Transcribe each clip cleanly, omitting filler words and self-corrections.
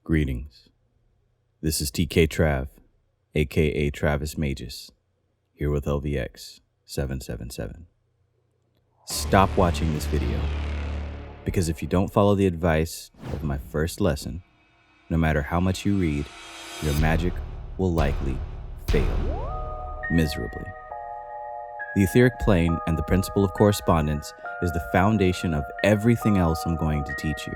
Greetings. This is TK Trav, aka Travis Magus, here with LVX777. Stop watching this video, because if you don't follow the advice of my first lesson, no matter how much you read, your magic will likely fail miserably. The etheric plane and the principle of correspondence is the foundation of everything else I'm going to teach you.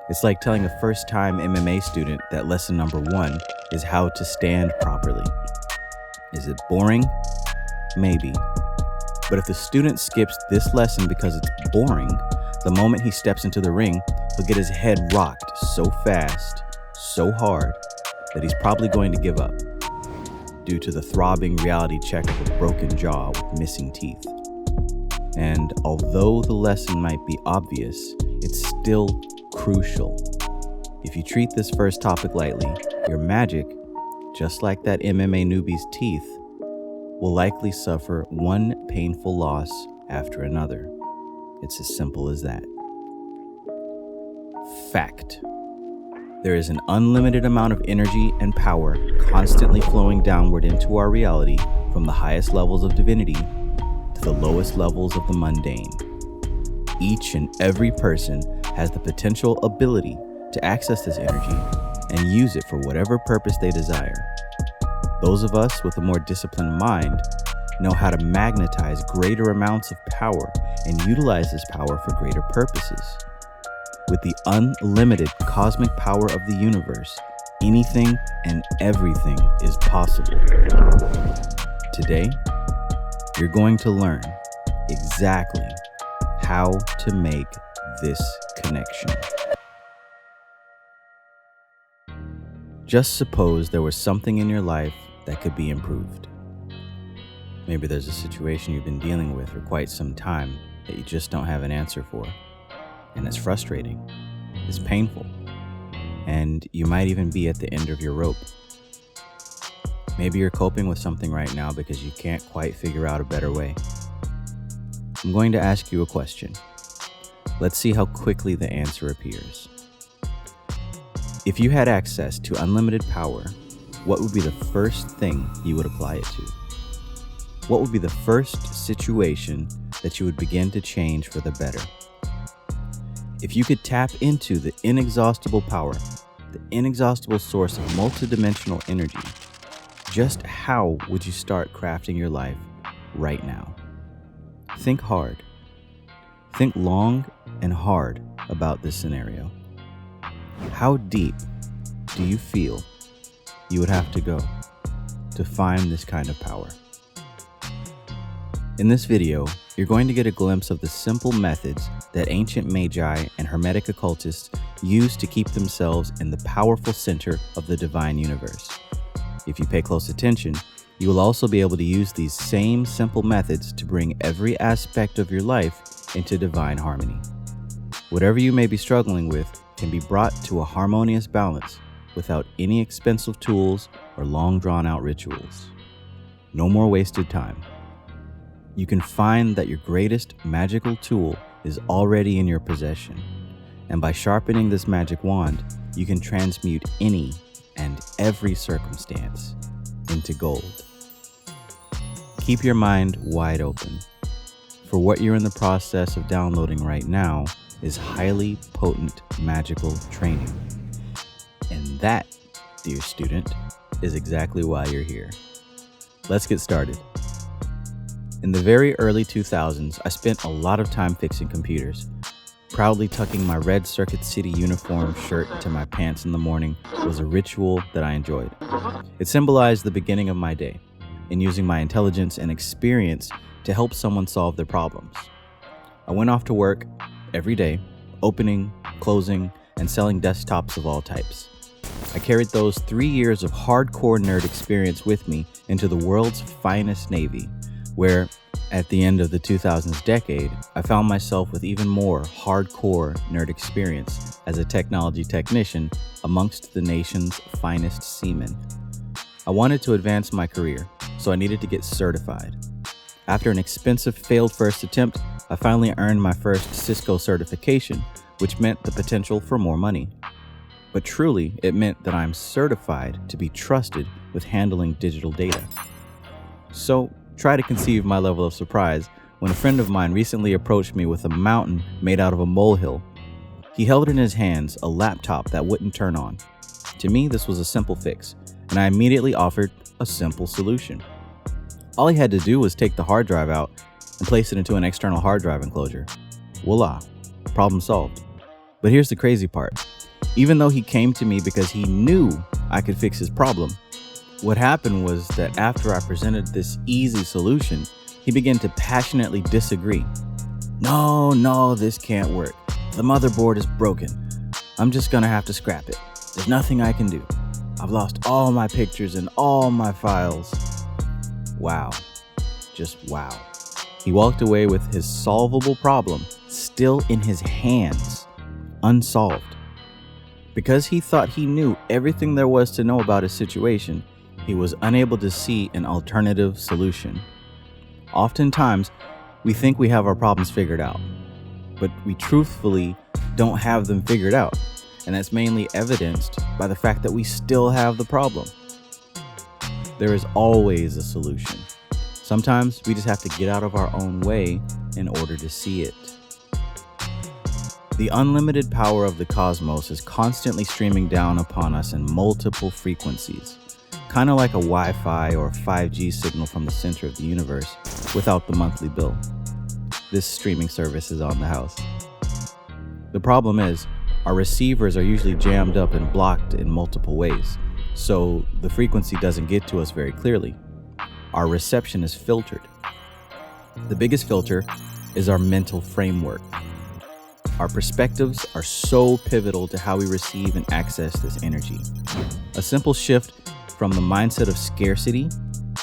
It's like telling a first-time MMA student that lesson number 1 is how to stand properly. Is it boring? Maybe. But if the student skips this lesson because it's boring, the moment he steps into the ring, he'll get his head rocked so fast, so hard, that he's probably going to give up due to the throbbing reality check of a broken jaw with missing teeth. And although the lesson might be obvious, it's still crucial. If you treat this first topic lightly, your magic, just like that MMA newbie's teeth, will likely suffer one painful loss after another. It's as simple as that. Fact. There is an unlimited amount of energy and power constantly flowing downward into our reality from the highest levels of divinity to the lowest levels of the mundane. Each and every person has the potential ability to access this energy and use it for whatever purpose they desire. Those of us with a more disciplined mind know how to magnetize greater amounts of power and utilize this power for greater purposes. With the unlimited cosmic power of the universe, anything and everything is possible. Today, you're going to learn exactly how to make this connection. Just suppose there was something in your life that could be improved. Maybe there's a situation you've been dealing with for quite some time that you just don't have an answer for. And it's frustrating, it's painful, and you might even be at the end of your rope. Maybe you're coping with something right now because you can't quite figure out a better way. I'm going to ask you a question. Let's see how quickly the answer appears. If you had access to unlimited power, what would be the first thing you would apply it to? What would be the first situation that you would begin to change for the better? If you could tap into the inexhaustible power, the inexhaustible source of multidimensional energy, just how would you start crafting your life right now? Think hard. Think long and hard about this scenario. How deep do you feel you would have to go to find this kind of power? In this video, you're going to get a glimpse of the simple methods that ancient magi and hermetic occultists use to keep themselves in the powerful center of the divine universe. If you pay close attention, you will also be able to use these same simple methods to bring every aspect of your life into divine harmony. Whatever you may be struggling with can be brought to a harmonious balance without any expensive tools or long drawn-out rituals. No more wasted time. You can find that your greatest magical tool is already in your possession, and by sharpening this magic wand, you can transmute any and every circumstance into gold. Keep your mind wide open, for what you're in the process of downloading right now is highly potent magical training. And that, dear student, is exactly why you're here. Let's get started. In the very early 2000s, I spent a lot of time fixing computers. Proudly tucking my red Circuit City uniform shirt into my pants in the morning was a ritual that I enjoyed. It symbolized the beginning of my day, in using my intelligence and experience to help someone solve their problems. I went off to work every day, opening, closing, and selling desktops of all types. I carried those 3 years of hardcore nerd experience with me into the world's finest Navy, where, at the end of the 2000s decade, I found myself with even more hardcore nerd experience as a technology technician amongst the nation's finest seamen. I wanted to advance my career, so I needed to get certified. After an expensive failed first attempt, I finally earned my first Cisco certification, which meant the potential for more money. but truly it meant that I'm certified to be trusted with handling digital data. So try to conceive my level of surprise when a friend of mine recently approached me with a mountain made out of a molehill. He held in his hands a laptop that wouldn't turn on. To me, this was a simple fix, and I immediately offered a simple solution. All he had to do was take the hard drive out and place it into an external hard drive enclosure. Voila, problem solved. But here's the crazy part. Even though he came to me because he knew I could fix his problem, what happened was that after I presented this easy solution, he began to passionately disagree. No, this can't work. The motherboard is broken. I'm just gonna have to scrap it. There's nothing I can do. I've lost all my pictures and all my files. Wow. Just wow. He walked away with his solvable problem still in his hands, unsolved. Because he thought he knew everything there was to know about his situation, he was unable to see an alternative solution. Oftentimes, we think we have our problems figured out, but we truthfully don't have them figured out, and that's mainly evidenced by the fact that we still have the problem. There is always a solution. Sometimes we just have to get out of our own way in order to see it. The unlimited power of the cosmos is constantly streaming down upon us in multiple frequencies, kind of like a Wi-Fi or 5G signal from the center of the universe without the monthly bill. This streaming service is on the house. The problem is, our receivers are usually jammed up and blocked in multiple ways, so the frequency doesn't get to us very clearly. Our reception is filtered. The biggest filter is our mental framework. Our perspectives are so pivotal to how we receive and access this energy. A simple shift from the mindset of scarcity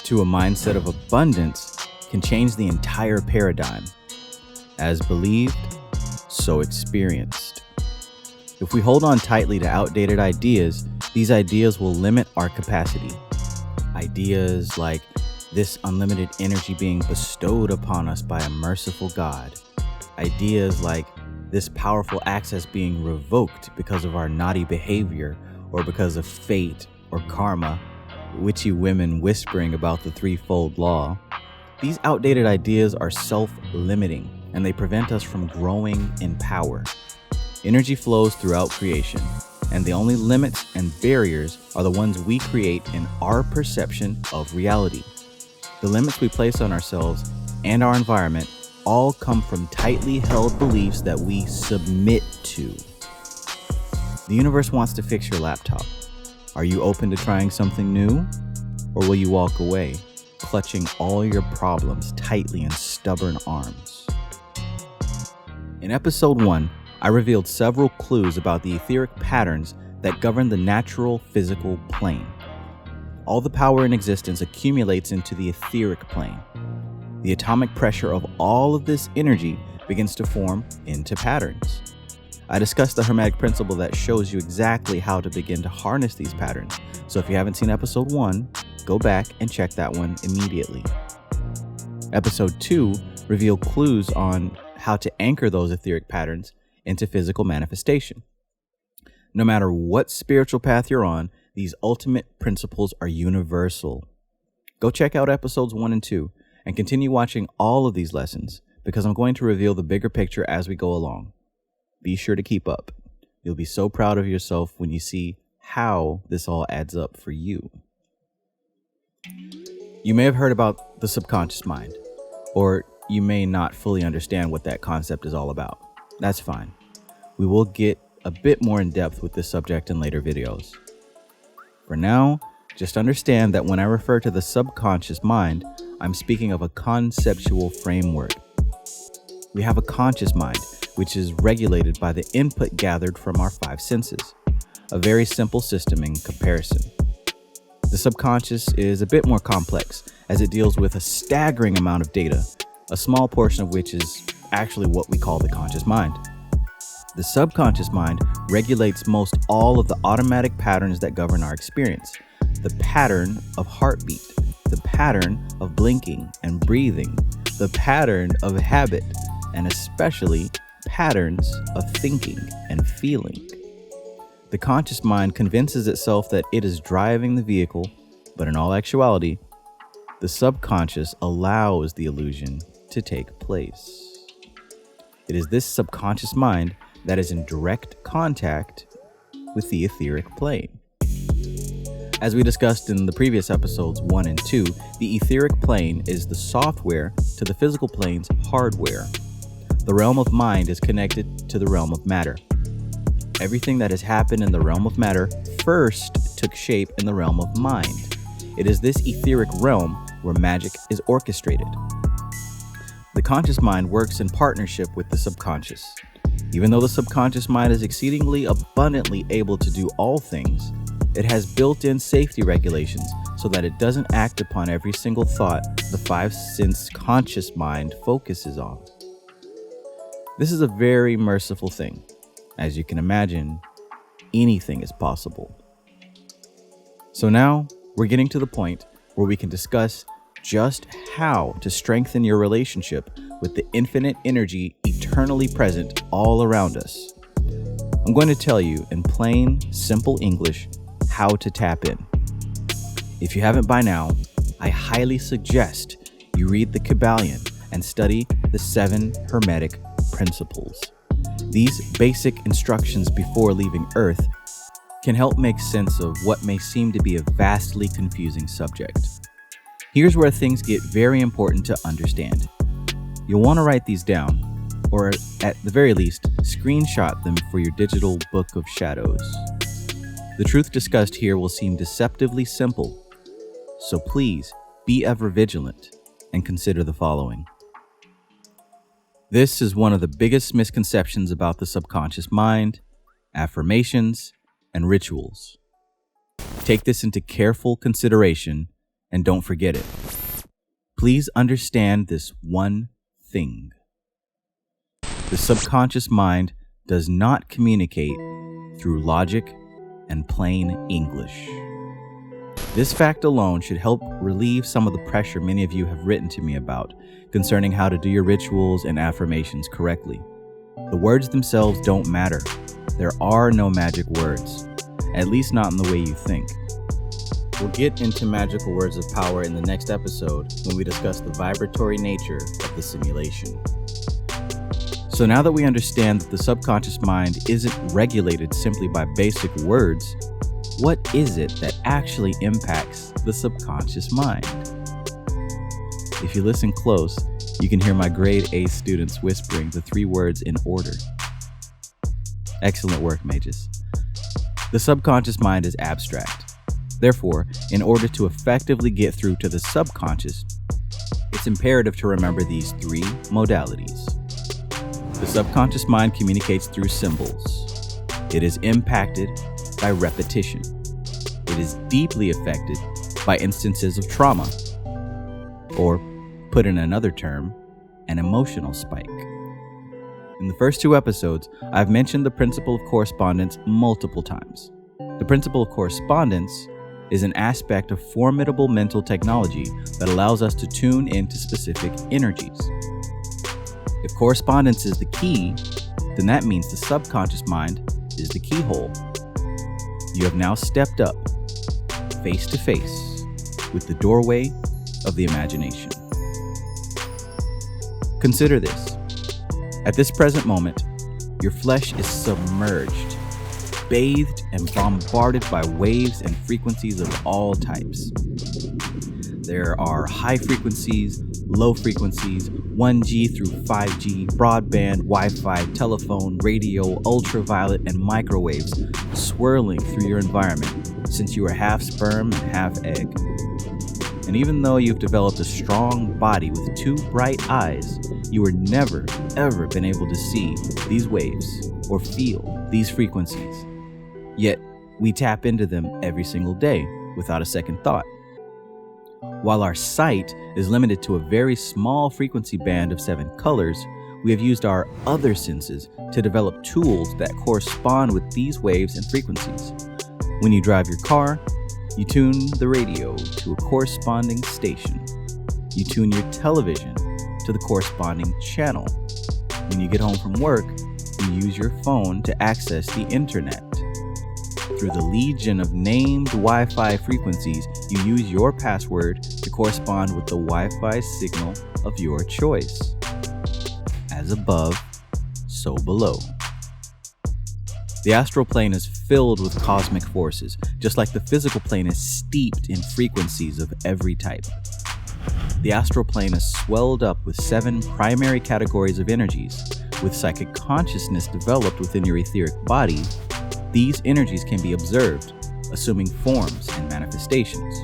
to a mindset of abundance can change the entire paradigm. As believed, so experienced. If we hold on tightly to outdated ideas, these ideas will limit our capacity. Ideas like this unlimited energy being bestowed upon us by a merciful God. Ideas like this powerful access being revoked because of our naughty behavior or because of fate or karma, witchy women whispering about the threefold law. These outdated ideas are self-limiting and they prevent us from growing in power. Energy flows throughout creation, and the only limits and barriers are the ones we create in our perception of reality. The limits we place on ourselves and our environment all come from tightly held beliefs that we submit to. The universe wants to fix your laptop. Are you open to trying something new? Or will you walk away, clutching all your problems tightly in stubborn arms? In episode 1, I revealed several clues about the etheric patterns that govern the natural physical plane. All the power in existence accumulates into the etheric plane. The atomic pressure of all of this energy begins to form into patterns. I discussed the Hermetic principle that shows you exactly how to begin to harness these patterns. So if you haven't seen episode 1, go back and check that one immediately. Episode 2 revealed clues on how to anchor those etheric patterns into physical manifestation. No matter what spiritual path you're on, these ultimate principles are universal. Go check out episodes 1 and 2 and continue watching all of these lessons because I'm going to reveal the bigger picture as we go along. Be sure to keep up. You'll be so proud of yourself when you see how this all adds up for you. You may have heard about the subconscious mind, or you may not fully understand what that concept is all about. That's fine. We will get a bit more in depth with this subject in later videos. For now, just understand that when I refer to the subconscious mind, I'm speaking of a conceptual framework. We have a conscious mind, which is regulated by the input gathered from our 5 senses. A very simple system in comparison. The subconscious is a bit more complex as it deals with a staggering amount of data, a small portion of which is actually what we call the conscious mind. The subconscious mind regulates most all of the automatic patterns that govern our experience. The pattern of heartbeat, the pattern of blinking and breathing, the pattern of habit, and especially patterns of thinking and feeling. The conscious mind convinces itself that it is driving the vehicle, but in all actuality, the subconscious allows the illusion to take place. It is this subconscious mind that is in direct contact with the etheric plane. As we discussed in the previous episodes 1 and 2, the etheric plane is the software to the physical plane's hardware. The realm of mind is connected to the realm of matter. Everything that has happened in the realm of matter first took shape in the realm of mind. It is this etheric realm where magic is orchestrated. The conscious mind works in partnership with the subconscious. Even though the subconscious mind is exceedingly abundantly able to do all things, it has built-in safety regulations so that it doesn't act upon every single thought the five-sense conscious mind focuses on. This is a very merciful thing. As you can imagine, anything is possible. So now we're getting to the point where we can discuss just how to strengthen your relationship with the infinite energy eternally present all around us. I'm going to tell you in plain, simple English how to tap in. If you haven't by now, I highly suggest you read the Kabbalion and study the 7 Hermetic Principles. These basic instructions before leaving Earth can help make sense of what may seem to be a vastly confusing subject. Here's where things get very important to understand. You'll want to write these down, or at the very least, screenshot them for your digital book of shadows. The truth discussed here will seem deceptively simple, so please be ever vigilant and consider the following. This is one of the biggest misconceptions about the subconscious mind, affirmations, and rituals. Take this into careful consideration and don't forget it. Please understand this one thing. The subconscious mind does not communicate through logic and plain English. This fact alone should help relieve some of the pressure many of you have written to me about concerning how to do your rituals and affirmations correctly. The words themselves don't matter. There are no magic words, at least not in the way you think. We'll get into magical words of power in the next episode when we discuss the vibratory nature of the simulation. So now that we understand that the subconscious mind isn't regulated simply by basic words, what is it that actually impacts the subconscious mind? If you listen close, you can hear my grade A students whispering the 3 words in order. Excellent work, mages. The subconscious mind is abstract. Therefore, in order to effectively get through to the subconscious, it's imperative to remember these 3 modalities. The subconscious mind communicates through symbols. It is impacted by repetition. It is deeply affected by instances of trauma, or, put in another term, an emotional spike. In the first 2 episodes, I've mentioned the principle of correspondence multiple times. The principle of correspondence is an aspect of formidable mental technology that allows us to tune into specific energies. If correspondence is the key, then that means the subconscious mind is the keyhole. You have now stepped up, face to face, with the doorway of the imagination. Consider this. At this present moment, your flesh is submerged, bathed and bombarded by waves and frequencies of all types. There are high frequencies, low frequencies, 1G through 5G, broadband, Wi-Fi, telephone, radio, ultraviolet, and microwaves swirling through your environment since you are half sperm and half egg. And even though you've developed a strong body with 2 bright eyes, you were never, ever been able to see these waves or feel these frequencies. Yet, we tap into them every single day without a second thought. While our sight is limited to a very small frequency band of 7 colors, we have used our other senses to develop tools that correspond with these waves and frequencies. When you drive your car, you tune the radio to a corresponding station. You tune your television to the corresponding channel. When you get home from work, you use your phone to access the internet. Through the legion of named Wi-Fi frequencies, you use your password to correspond with the Wi-Fi signal of your choice. As above, so below. The astral plane is filled with cosmic forces, just like the physical plane is steeped in frequencies of every type. The astral plane is swelled up with 7 primary categories of energies. With psychic consciousness developed within your etheric body, these energies can be observed, assuming forms and manifestations.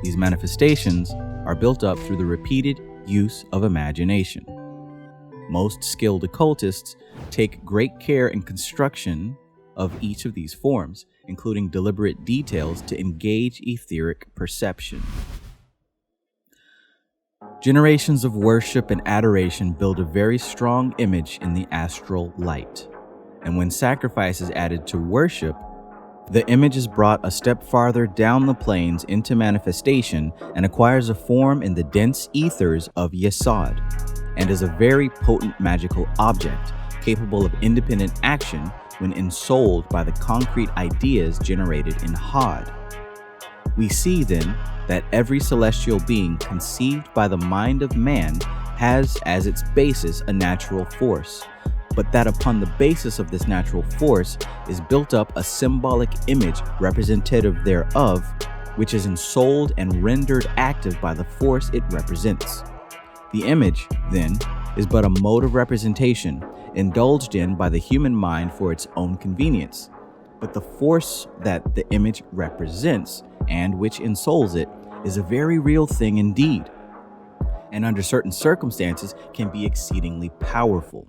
These manifestations are built up through the repeated use of imagination. Most skilled occultists take great care in construction of each of these forms, including deliberate details to engage etheric perception. Generations of worship and adoration build a very strong image in the astral light. And when sacrifice is added to worship, the image is brought a step farther down the planes into manifestation and acquires a form in the dense ethers of Yesod, and is a very potent magical object, capable of independent action when ensouled by the concrete ideas generated in Hod. We see then that every celestial being conceived by the mind of man has as its basis a natural force, but that upon the basis of this natural force is built up a symbolic image representative thereof, which is ensouled and rendered active by the force it represents. The image, then, is but a mode of representation, indulged in by the human mind for its own convenience. But the force that the image represents, and which ensouls it, is a very real thing indeed, and under certain circumstances can be exceedingly powerful.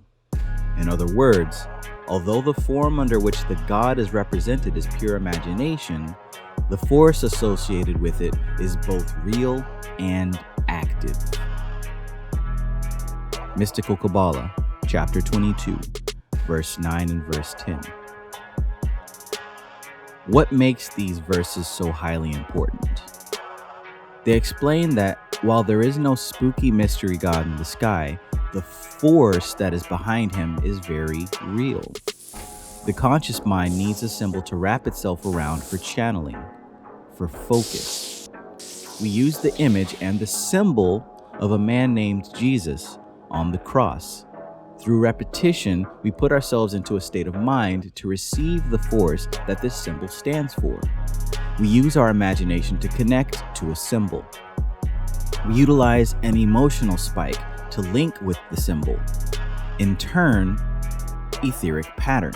In other words, although the form under which the God is represented is pure imagination, the force associated with it is both real and active. Mystical Kabbalah, chapter 22, verse 9 and verse 10. What makes these verses so highly important? They explain that while there is no spooky mystery god in the sky, the force that is behind him is very real. The conscious mind needs a symbol to wrap itself around for channeling, for focus. We use the image and the symbol of a man named Jesus on the cross. Through repetition, we put ourselves into a state of mind to receive the force that this symbol stands for. We use our imagination to connect to a symbol. We utilize an emotional spike to link with the symbol. In turn, etheric pattern.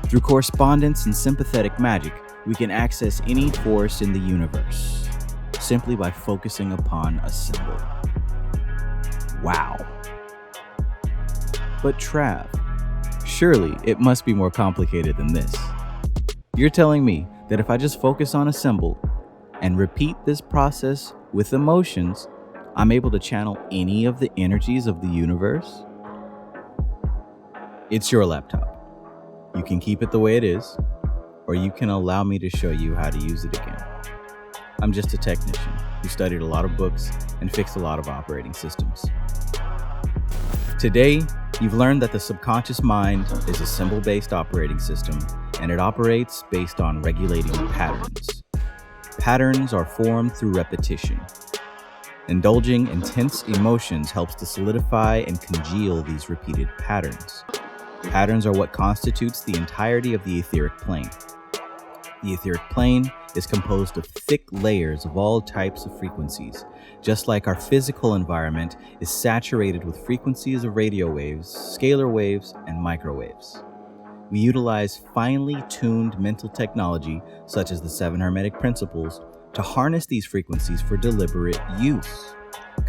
Through correspondence and sympathetic magic, we can access any force in the universe, simply by focusing upon a symbol. Wow. But Trav, surely it must be more complicated than this. You're telling me that if I just focus on a symbol and repeat this process with emotions, I'm able to channel any of the energies of the universe? It's your laptop. You can keep it the way it is, or you can allow me to show you how to use it again. I'm just a technician who studied a lot of books and fixed a lot of operating systems. Today, you've learned that the subconscious mind is a symbol-based operating system, and it operates based on regulating patterns. Patterns are formed through repetition. Indulging intense emotions helps to solidify and congeal these repeated patterns. Patterns are what constitutes the entirety of the etheric plane. The etheric plane is composed of thick layers of all types of frequencies, just like our physical environment is saturated with frequencies of radio waves, scalar waves, and microwaves. We utilize finely tuned mental technology, such as the 7 Hermetic Principles, to harness these frequencies for deliberate use.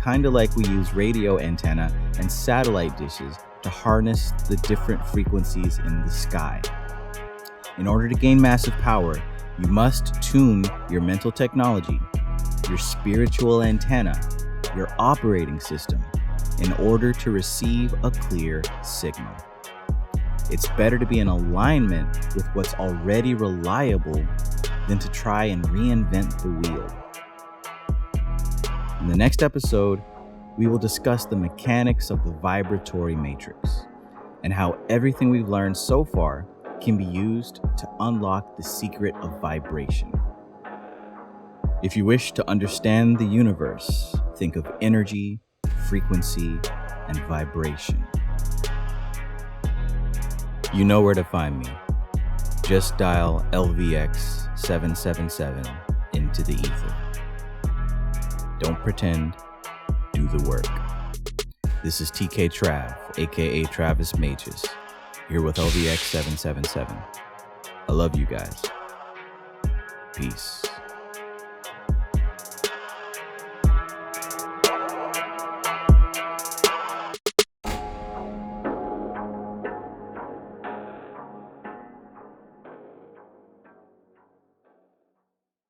Kinda like we use radio antenna and satellite dishes to harness the different frequencies in the sky. In order to gain massive power, you must tune your mental technology, your spiritual antenna, your operating system, in order to receive a clear signal. It's better to be in alignment with what's already reliable than to try and reinvent the wheel. In the next episode, we will discuss the mechanics of the vibratory matrix and how everything we've learned so far can be used to unlock the secret of vibration. If you wish to understand the universe, think of energy, frequency, and vibration. You know where to find me. Just dial LVX777 into the ether. Don't pretend, do the work. This is TK Trav, aka Travis Magus, here with LVX777. I love you guys. Peace.